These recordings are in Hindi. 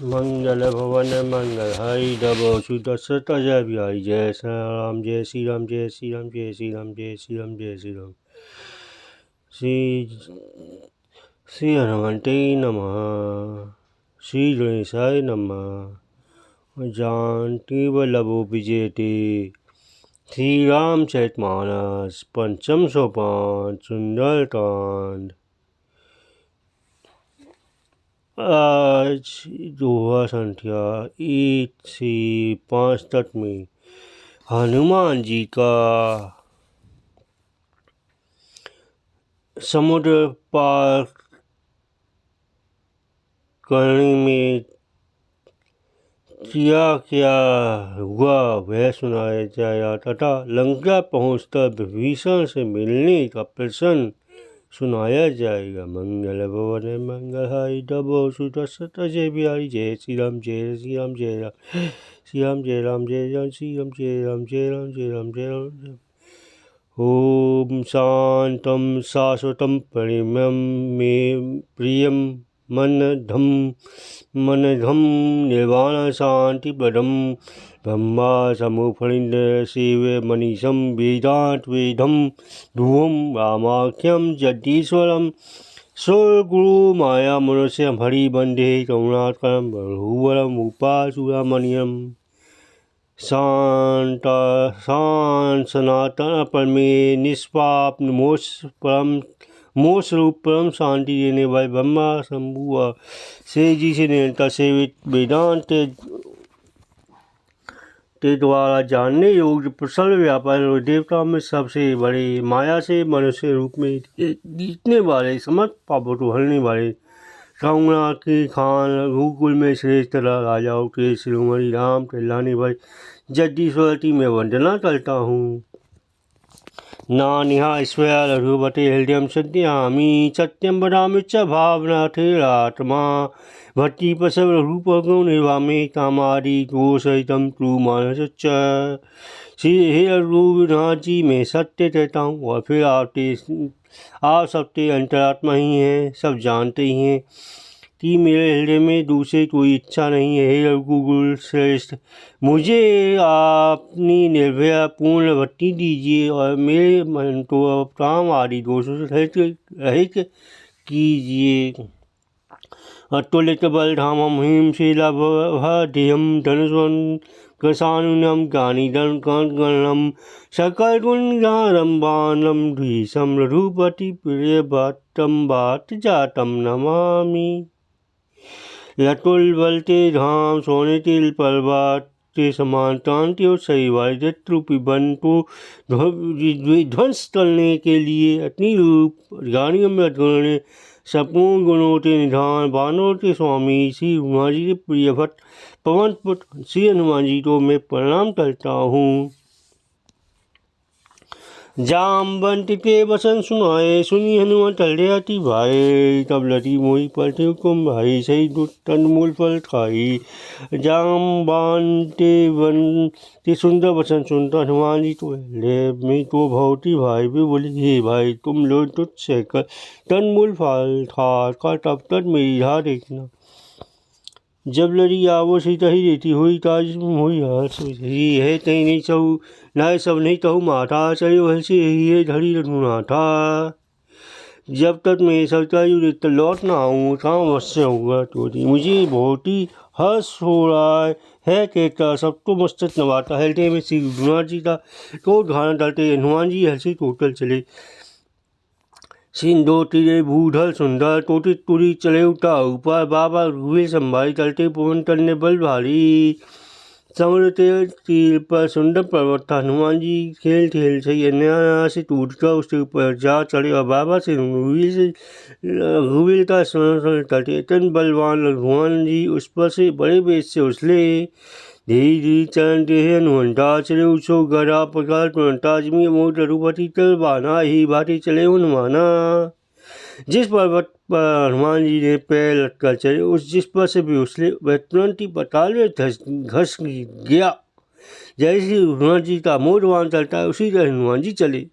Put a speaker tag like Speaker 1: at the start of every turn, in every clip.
Speaker 1: मंगल भवन मंगल हरि डबो सुदशरथ जय बिहारी जय श्री राम जय श्री राम जय श्री राम जय श्री राम जय श्री राम जय श्री राम श्री हनुमते नमः श्री गणेशाय नमः जानकी वल्लभो विजयते श्री रामचरितमानस पंचम सोपान सुंदरकांड। आज दोहा संख्या 1 से 5 तक में हनुमान जी का समुद्र पार करने में क्या क्या हुआ वह सुनाया जाएगा तथा लंका पहुँचकर विभीषण से मिलने का प्रसंग सुनाया जाएगा। मंगल भवन मंगल हरि डबो सुदशरथ जय बिहारी जय श्री राम जय श्री राम जय राम श्री राम जय राम जय राम श्री राम जय राम जय राम जय राम जय राम। ओम शांतं शाश्वतं परिमं मे प्रियं मनधम निर्वाण शांतिप्रदं ब्रह्मा समुपनिंद सेवे मनीषं वेदांत वेदं ध्रुवं रामाख्यं जगदीश्वरं स्वगुरु माया मनुष्य हरि बंदे करुणाकरं रघुवरं उपासुरामणियं शांत सनातन परमे निष्पाप मोक्ष रूप परम शांति देने वाले ब्रह्मा शंभु से जी से निरंतर सेवित वेदांत के द्वारा जानने योग्य प्रसन्न व्यापार देवता में सबसे बड़े माया से मनुष्य रूप में जीतने वाले समस्त पापों को हरने वाले करुणा के खान रघुकुल में श्रेष्ठ राजाओं के शिरोमणि राम के लाने भाई जगदीश्वरी में वंदना करता हूँ। नानिहा ईश्वर रघुपते हृदय सत्यामी सत्यम वदामि च भावनाथेरात्मा भक्ति प्रसव रघुपगुण निर्वामे कामादि दोषहितं तु मानस च। श्री हे रघुनाथ जी मैं सत्य कहता हूँ और फिर आप सबके अंतरात्मा ही हैं, सब जानते ही हैं कि मेरे हृदय में दूसरे कोई इच्छा नहीं है। हे रघुकुल श्रेष्ठ मुझे अपनी निर्भय पूर्ण भक्ति दीजिए और मेरे मन को काम आदि दोषों से रहित कीजिए। अतुलित बलधामं हिम शीलाभयम धनुष्वं कृशानुनम गानिदं गणं सकल गुणगारं बाणं द्विषं रघुपति प्रिय भक्तं बाट जातं नमामि। लटुल बलते धाम सोने तिल पर्वत के समान कांति और सही वाले रूपी वन को ध्वंस करने के लिए अग्नि रूप गाड़ियों में गण सपूर्ण गुणों के निधान बानों के स्वामी श्री हनुमान जी के प्रिय भक्त पवन पुत्र श्री हनुमान जी को मैं प्रणाम करता हूँ। जामवंत के वचन सुनाए सुनी हनुमान टले अति भाई तब लटी मोही पलटे हुकुम भाई सही तन मूल फल खाई। जामवंत वन के सुंदर वचन सुनता हनुमान जी तो ले मैं तो भौती भाई भी बोले हे भाई तुम लोग तुझसे कर तन मूल फल खा तब तक मेरी राह देखना। जब लड़ी आवो सीता ही देती हुई ताज हुई है तही नहीं सहू नाय सब नहीं कहू माथा चलो हंसी है धड़ी रघुना था। जब तक मैं सविता युक्त लौट ना आऊँ काम अवश्य होगा तो मुझे बहुत ही हर्ष हो रहा है कहता सबको मस्तक नवाता हृदय में श्री रघुनाथ जी का तो धारण करते हनुमान जी हंसी टोटल चले। सिंधो तिरे भूधल सुंदर टोटी तुरी चले उठा ऊपर बाबा रुए संभाई चलते पवन करने बल भारी। समुद्र तीर पर सुंदर पर्वत था। हनुमान जी खेल से अन्याय से टूटकर उसके ऊपर जा चढ़े और बाबा से रघुवीर का स्मरण करते इतने बलवान हनुमान जी उस पर से बड़े वेद से उछले। धीरे धीरे चरण दे हनुमंता चले उसो गरा प्रकार तुरंता जमी मोट रघुपति चल बाना ही भाटी चले हनुमाना। जिस पर्वत पर हनुमान जी ने पैर लटकर चले उस जिस पर से भी उछले वह तुरंत ही पताल में घस गया। जैसे हनुमान जी का मोटवान चलता है उसी तरह हनुमान जी चले।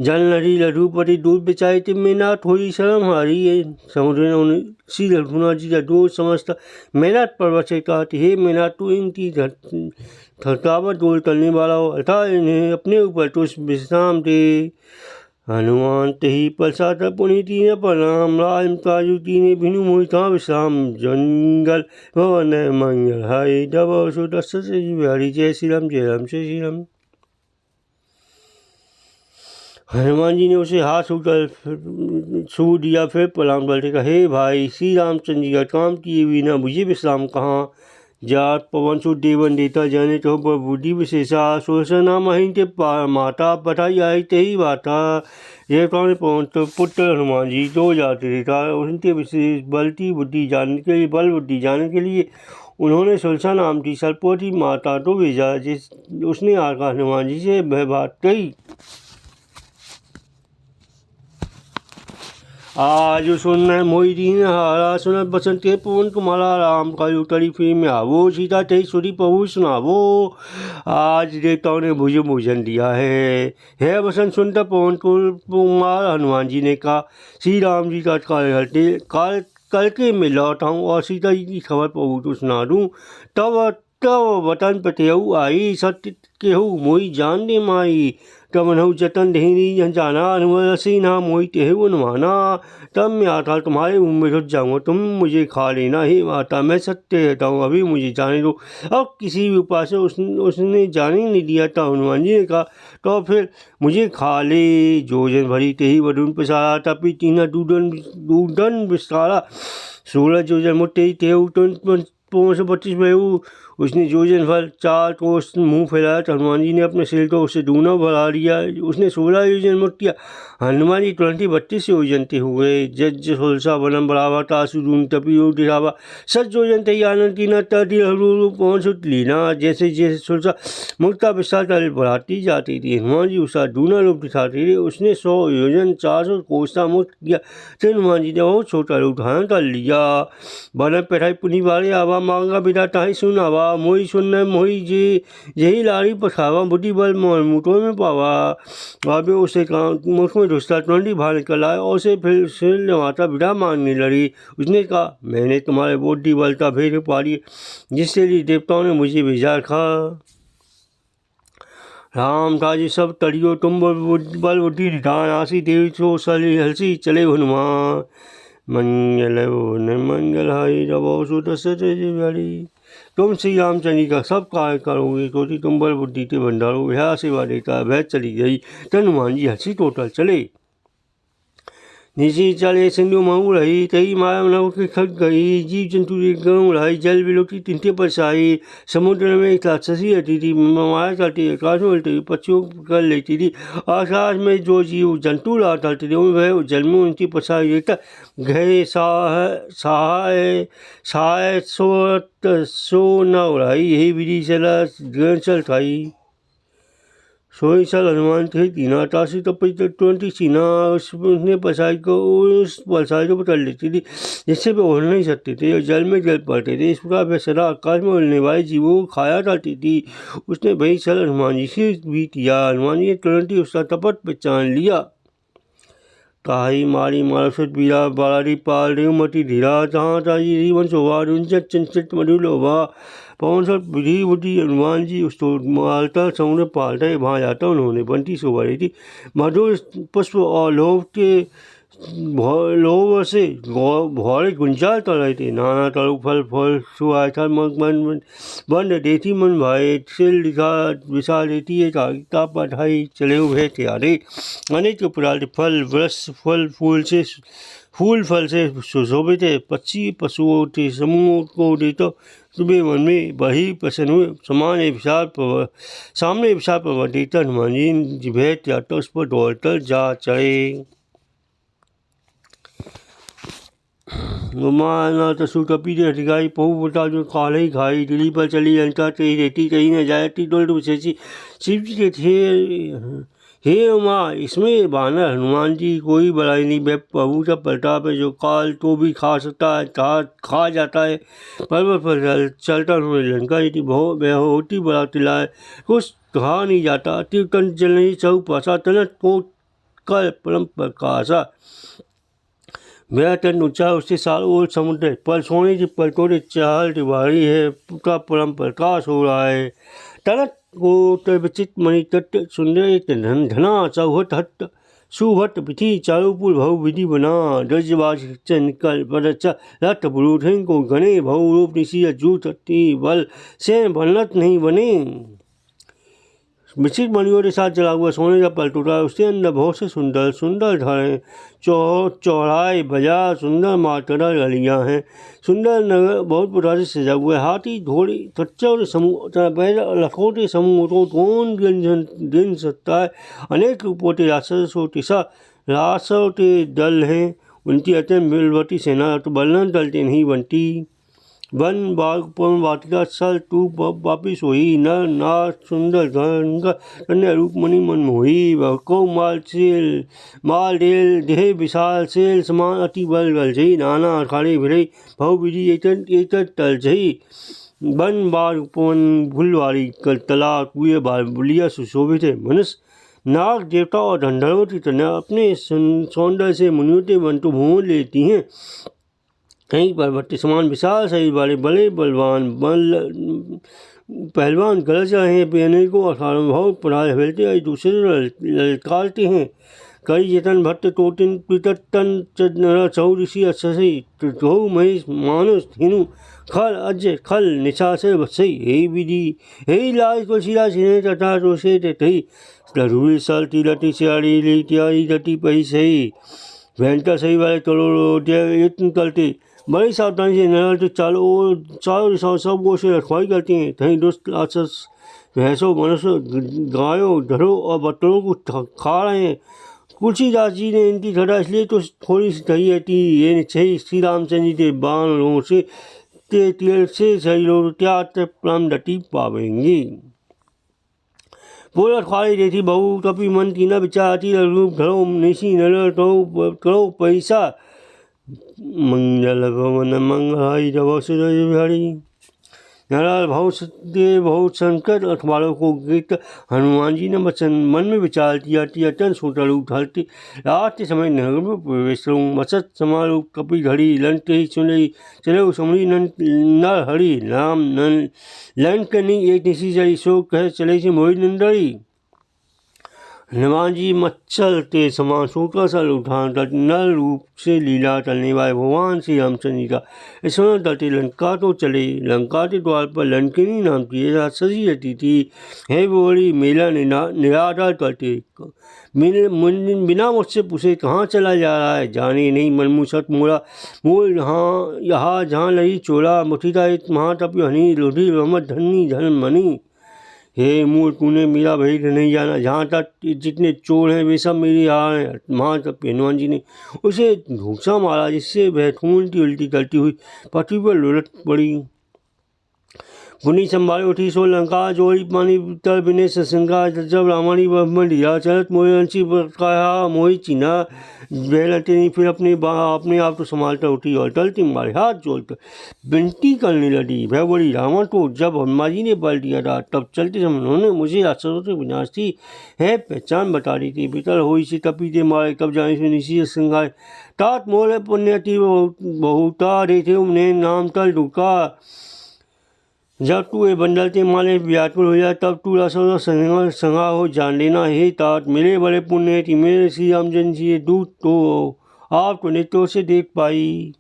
Speaker 1: जल नदी लड्डूपति दूध बिचाई तिम मेनाथ होई शर्म हारी है। समुद्र ने उन्हें सी लड्डूना जी का दूध समझता मेनाथ पर्वत से कहा हे मेनाथ तू इनकी थकावट दूर करने वाला हो, अतः इन्हें अपने ऊपर तुझ विश्राम दे। हनुमान तही पलसात पुनि तीन प्रणाम राम काजू तीने भिनु मोहिता विश्राम जंगल भवन मंगल हाय दब सुदस बिहारी जय श्री राम जय श्री राम। हनुमान जी ने उसे हाथ छू दिया, फिर प्रणाम करके कहा हे भाई श्री रामचंद्र जी का काम किए बिना मुझे विश्राम कहाँ। जात पवन सु देवन देता जाने तो बुद्धि विशेषा सोचना मही ते माता बधाई आई तेही बाता। देवताओं ने पवन तो पुत्र हनुमान जी दो जाते देता उनके विशेष बलती बुद्धि जानने के लिए बल बुद्धि जानने के लिए उन्होंने सुलसा नाम की सरपोती माता तो भेजा, जिस उसने आकर हनुमान जी से वह बात कही। आज सुन मोई दीन हारा सुन बसंत के पवन कुमारा राम का युतरी फिर में आवो सीता तेई सुरी प्रभु सुनावो। आज देवताओं ने मुझे भोजन दिया है बसंत सुनता पवन कुमार हनुमान जी ने कहा श्री राम जी का कल के मैं लौट आऊँ और सीता जी की खबर प्रभु तो सुना दूँ। तब वतन पतेऊ आई सत्य केहू मोई जान दे माई। तब मनहु जतन देहनी जाना अनुसी ना मोई तेहु अनुमाना। तब मैं आता तुम्हारे मुँह में घुस जाऊँगा, तुम मुझे खा लेना ही माता, मैं सत्य कहता हूँ अभी मुझे जाने दो। अब किसी भी उपाय से उसने जाने नहीं दिया था। हनुमान जी ने कहा तो फिर मुझे खा ले। जोजन भरी तेही वरुण पिसारा तपी तीना दूधन विस्तारा। 16 जोजन मुट्ठी तेहु 25 बेहू। उसने जोजन भर 4 कोस मुँह फैलाया तो हनुमान जी ने अपने सिर को उससे दूना बढ़ा लिया। उसने 16 योजन मुट्ठिया। हनुमान जी 32 योजन ते हुए। जज सुलसा बनम बढ़ावा तासु दून तपी दिखावा। 7 योजन ते आनंद की न तटी पहुँच लीना। जैसे जैसे सुलसा मुक्ता विस्तार तल बढ़ाती जाती थी हनुमान जी उसका दूना रूप दिखाते थे। उसने 100 योजन 400 कोस का मुक्त किया। फिर हनुमान जी ने बहुत छोटा रूप धारण कर लिया। बन पैठाई पुनी वाले आवा मांगा बिना ताही सुनावा। मोही सुन मोही जी यही लाड़ी पछावा बुद्धि बल मुठों में पावा। बाबे उसे मुख में घुसता 20 बाहर निकल आए और उसे फिर सिर माता बिना मांगने लड़ी। उसने कहा मैंने तुम्हारे बुद्धि बल का भेद पा लिया जिससे लिए देवताओं ने मुझे भेजा रखा। राम काजी सब तड़ियो तुम बल बुद्धि निधान आसी देवी सो सली हलसी चले हनुमान। मंगल मंगल हरि रवो सुदसरी। तुम श्री रामचंद्र का सब कार्य करोगे तो तुम बल बुद्धि के भंडारो। यह सेवा देता वह चली गई। हनुमान जी हंसी टोटल चले। निशी चले सिंधु महू रही तही माया नव के खट गई। जीव जंतु गऊ रही जल बिलोटी तिनते परसाई। समुद्र में एक राक्षसी रहती थी माया चलती आकाश में उलटी पक्षियों कर लेती थी। आकाश में जो जीव जंतु रहा चलते थे वह जल में उनकी परसाई देता गए। सहाय सो न उड़ाई यही विधि चला चल खाई। सोई साल हनुमान थे तीना तासी तब 20 सीना उसने परसाई को उस परसाई को पकड़ लेती थी जिससे वे उड़ नहीं सकते थे और जल में जल पड़ते थे। इस प्रकार वे सदा आकाश में उड़ने वाले जीवों को खाया करती थी। उसने वही सल हनुमान जी से भी किया। हनुमान जी ने तुरंत ही उसका तपत पहचान लिया। काही मारी मारसुत बीरा बारारी पाल रेवमती धीरा जहाँ ताजी रीवन शोभा रुंजत चंचत मधुलोभा। पवन सर विधि बुद्धि हनुमान जी उस मालता समुद्र पालता वहाँ जाता उन्होंने बंटी शोभा रही थी। मधुर पुष्प और लोभ के लोभ से भौरे गुंजाल कर रहे थे। नाना तरु फल फल सुहाय था मन बंद देती मन भाई सिल दिखा विशा देती है कागिता पढ़ाई चले हुए थे। अरे अनेक पुराने फल वृक्ष फूल फल से सुशोभित है। पक्षी पशुओं के समूह को देता सुबह मन में वही प्रसन्न हुए। सामने विशाल पर्वत देता हनुमान जी भय त्यागता उस पर दौड़कर जा चढ़े। गुमाना तसु कपी दे हटिकाई पहु बता जो काले ही खाई। दिल्ली पर चली जनता कहीं रहती कहीं न जाती डोल विशेषी शिव जी के थे। हे उमा इसमें बानर हनुमान जी कोई बड़ाई नहीं। वह प्रभु का प्रताप है जो काल तो भी खा सकता है खा जाता है। पर्वत पर चलता उन्होंने लंका थी वह होती बड़ा तिलाए कुछ कहा नहीं जाता। तीर्थन जलनी चौ पासा तनत को निकल परम प्रकाशा। मेरा तन ऊंचा उससे साल और समुद्र पर सोने की पलकों चाल तिवारी है का परम प्रकाश हो रहा है। तनत को विचित मणि तट सुंदर धन धना चौहट हट सुहट विधि चारुपुर भव विधि बना दजबाज निकल पदचा रथ बुरूठन को गणे भव रूप निशी जूत बल से बनत नहीं बने। मिश्रित मणियों के साथ जला हुआ सोने का पल टूटा, उसके अंदर बहुत से सुंदर सुंदर धारें चौड़ाई बाजार सुंदर मातरा गलियाँ हैं। सुंदर नगर बहुत प्रकार से सजा हुआ है। हाथी घोड़ी खच्चर समूह लखोटे समूह तो कौन गिन सकता है। अनेक रूपों रासों के दल हैं, उनकी अत्यंत मिलवटी सेना तो बलन टलते नहीं बनती। वन बाग पवन वाटिका सल तू वापिस हुई नर नार सुंदर कन्या रूप मणि मन मोही को माल डेल देह विशाल सेल समान अति बल गल जई नाना अखाड़े भिड़ई भव विधि एक टल जई। वन बाग पवन फुलवारी कल तला कुए बाल बुलिया सुशोभित है। मनुष्य नाग देवता और गंधर्वों की तरह अपने सौंदर्य से मुनियों के मन तो मोह लेती हैं। कहीं पर्वत समान विशाल शरीर वाले बड़े बलवान पहलवान गरज रहे हैं। पीने को अठारह भाव पढ़ाए फैलते एक दूसरे ललकारते हैं। कई जतन भट्ट टोटिन पितन चौऋषि अच्छी गौ महेश मानुष हिनु खल अजय खल निशा से बसई हे विधि हे लाज को शिरा सिने तथा रोसे तही लरूरी सल तिलटी सियाड़ी लिटियाई तटी पही सही भयंकर सही वाले करोड़ों तलते बड़ी सावधानी से नहर के चारों दिशाओं सब ओर से रखवाई करती हैं। कहीं दुष्ट राक्षस भैंसों मनुष्य गायों ढरों और बकरों को खा रहे हैं। तुलसीदास जी ने इनकी घटा इसलिए तो थोड़ी सी कही है कि ये निश्चय श्री रामचंद्र जी के बाणों से तेल से शरीरों त्याग प्राण डटी पावेंगी। पूरा खाली देती बहु कपि मन की न विचारती रूप धरो निशी नर करो पैसा मंगल भवन मंगलाई जब हरि नारायण बहुत संकट अखबारों को गीत हनुमान जी ने वचन मन में विचार किया कि अत्यंत छोटा रूप ढालते रात के समय नगर में प्रवेश करूँ। मसत समारोह कपी घड़ी लंक ही चुने चले समरी नर हरि राम नन लंक नहीं एक निशी चली सो कह चले से मोहि नंदड़ी। हनुमान जी मच्छर के समान सूखा सा उठान नल रूप से लीला चलने वाले भगवान श्री रामचंद्र जी का इसमें तटे लंका तो चले। लंका के द्वार पर लंकिनी नाम की सजी रहती थी। है वो बड़ी मेला निराधार तटे बिना मुझसे पूछे कहाँ चला जा रहा है जाने नहीं मनमुसत मोड़ा मोल यहाँ जहाँ लही चोला मुठीदा महातपी हनी लोधी रहमत धनी धन मनी। हे मूल तूने मेरा भई नहीं जाना, जहाँ तक जितने चोर हैं वे सब मेरे यहाँ हैं। वहाँ तक हनुमान जी ने उसे घूसा मारा जिससे वह खून की उल्टी करती हुई पृथ्वी पर लुढ़क पड़ी। पुनी संभाले उठी सो लंका जोड़ी पानी तर बिने ससंगा जब रामानी ब्रह्म लिया चलत मोहि अंशी कहा मोहि चीना बहलते नहीं। फिर अपने आप तो संभालकर उठी और टलती मारे हाथ जोड़कर विनती करने लगी। वह बोली रावण को जब हनुमान जी ने बल दिया था तब चलते समय उन्होंने मुझे राक्षसों से विनाश थी है पहचान बता दी थी। भीतर हुई सी तपी दे मारे कब जाने से निशी संघाए तात मोल पुण्य थी बहुता देते उन्हें नाम तल ढूका। जब तू ये बंडलते माले व्याकुल हो जाए तब तू रासों संगा हो जान लेना। हे तात मेरे बड़े पुण्य थी मेरे श्री रामचंद्र जी दूत तो आपको नेत्रों से देख पाई।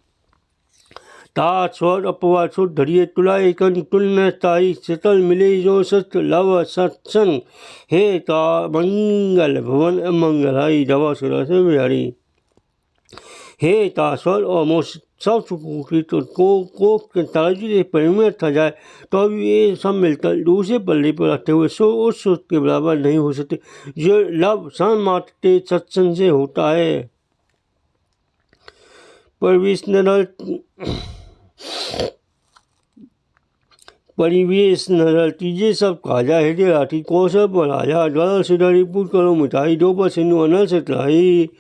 Speaker 1: तात स्वर अपवाद सुध धरिए तुला एक तुल्य ताई शीतल मिले जो सत्य लव सत्संग। हे ता मंगल भवन मंगलाई दवा सुरा से बिहारी। हे ता स्वर और मोश सब को ताराजी से परिमित था जाए तो अब ये सब मिलकर दूसरे पल्ले पर रखते हुए सो उस सुख के बराबर नहीं हो सकते जो लव सन मात्र सत्संग से होता है। परिवेश नरल तीजे सब काजा हृदय राठी कौशल पर राजा द्वारा सुधारी पुट करो मिठाई दो पर सिंधु अनल से त्राही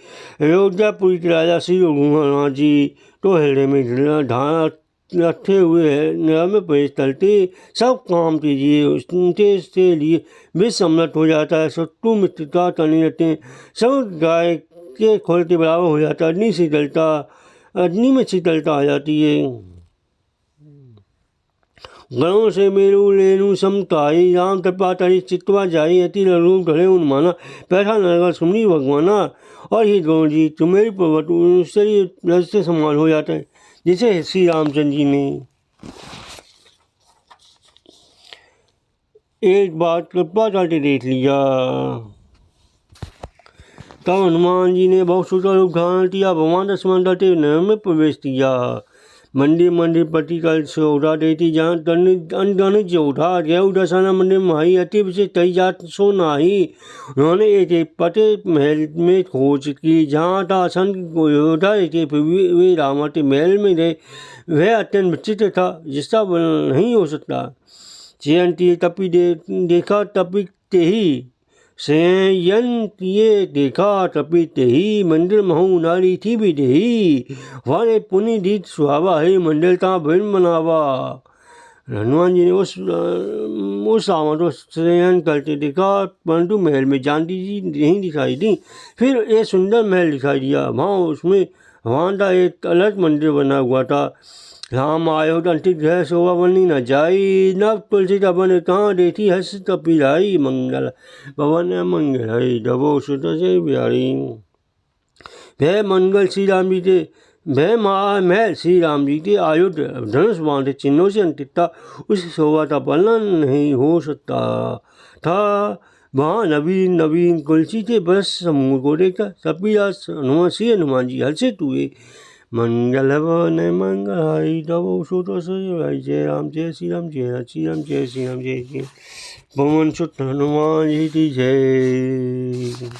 Speaker 1: अयोध्यापुरी के राजा श्री रघुनाथ जी तो हृदय में ढाना रखे हुए है निरामे प्रवेश तलते सब काम कीजिए उनके से लिए भी सम्मत हो जाता है। शत्रु मित्रता करने लगते हैं, सब गाय के खोल के बराबर हो जाता है। अग्नि में शीतलता आ जाती है। गणों से मेरू लेनु समताई राम तपा तरी चितवा जाई अति रूप घड़े उन्माना पैठा नगर सुमनी भगवाना। और ये गौर जी तुम्हें पर्वत से समान हो जाता है जिसे श्री रामचंद्र जी ने एक बार कृपा करके देख लिया। तब हनुमान जी ने बहुत सुंदर रूप धारण किया, भगवान लक्ष्मण करते नगर में प्रवेश किया। मंदिर मंदिर पति कल से उठा देती जहाँ अनगणित जो उठा गया उदासाना मंदिर माही अति विशेष तई जात सो नाही। उन्होंने एक पते महल में खोज की जहाँ था असंख्य योद्धा थे, फिर वे रामवती महल में रहे। वह अत्यंत विचित्र था जिसका वर्णन नहीं हो सकता। जयंती तपी देखा तपीते ही सेयन किए देखा तपीते ही मंदिर महू नारी थी भी देही वाले पुनि दीत सुहावा है मंदिर ता भिन्न बनावा। हनुमान जी ने उस सावन शयन करते देखा परंतु महल में जानती जी नहीं दिखाई दी। फिर एक सुंदर महल दिखाई दिया, वहाँ उसमें भगवान का एक अलग मंदिर बना हुआ था। राम आयो अंतिक ग्रह शोभा बनी न जाई नव तुलसी का बन कहाँ देती हस कपिलाई मंगल भवन मंगल हरि दबो सुत से बिहारी। भय मंगल श्री राम जी के भय महल श्री राम जी के आयुध धनुष बांधे चिन्हों से अंतिकता उस शोभा का वर्णन नहीं हो सकता था। वहाँ नवीन नवीन तुलसी के बरस समूह को देखा कपिला हनुमान जी हर्षित हुए। मंगल भवन मंगल हरि दबो सुत से जय राम जय श्री राम जय श्री राम जय श्री राम जय श्री पवन सुत हनुमान जी की जय।